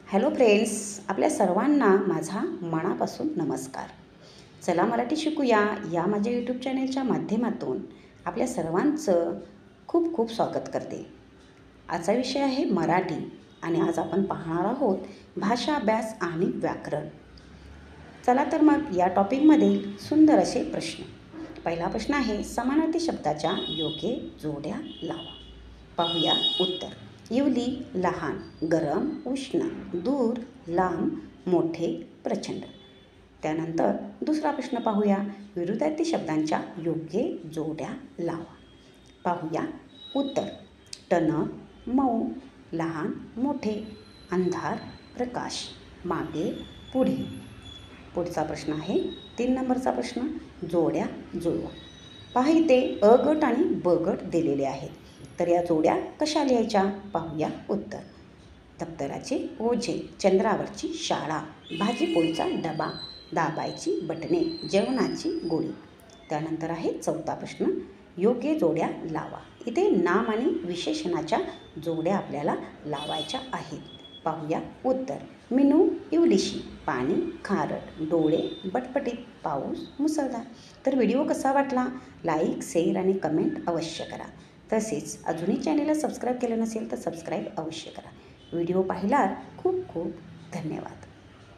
Hello friends, आपल्या सर्वांना माझा मनापासून नमस्कार. चला मराठी शिकूया या माझ्या यूट्यूब चॅनलच्या माध्यमातून आपल्या सर्वांचं खूप खूप स्वागत करते. आजचा विषय आहे मराठी आणि आज आपण पाहणार आहोत भाषा अभ्यास आणि व्याकरण. चला तर मग या टॉपिकमध्ये सुंदर असे प्रश्न. पहिला प्रश्न आहे, समानार्थी शब्दाच्या योग्य जोड्या लावा. पाहूया उत्तर. इवली लहान, गरम उष्ण, दूर लांब, मोठे प्रचंड. त्यानंतर दुसरा प्रश्न पाहूया, विरुद्धार्थी शब्दांच्या योग्य जोड्या लावा. पाहूया उत्तर. टणक मऊ, लहान मोठे, अंधार प्रकाश, मागे पुढे. पुढचा प्रश्न आहे 3 नंबरचा प्रश्न, जोड्या जुळवा. पहा इथे अ गट आणि ब गट दिलेले आहेत. तर या जोड्या कशा लिहायच्या? पाहूया उत्तर. दप्तराचे ओझे, चंद्रावरची शाळा, भाजीपोळीचा डबा, दाबायची बटणे, जेवणाची गोळी. त्यानंतर आहे चौथा प्रश्न, योग्य जोड्या लावा. इथे नाम आणि विशेषणाच्या जोड्या आपल्याला लावायच्या आहेत. पाहूया उत्तर. मिनू इवलीशी, पाणी खारट, डोळे बटपटीत, पाऊस मुसळधार. तर व्हिडिओ कसा वाटला? लाईक, शेअर आणि कमेंट अवश्य करा. तसेच अजूनही चॅनेलला सबस्क्राईब केलं नसेल तर सबस्क्राईब अवश्य करा. व्हिडिओ पाहिल्यावर खूप खूप धन्यवाद.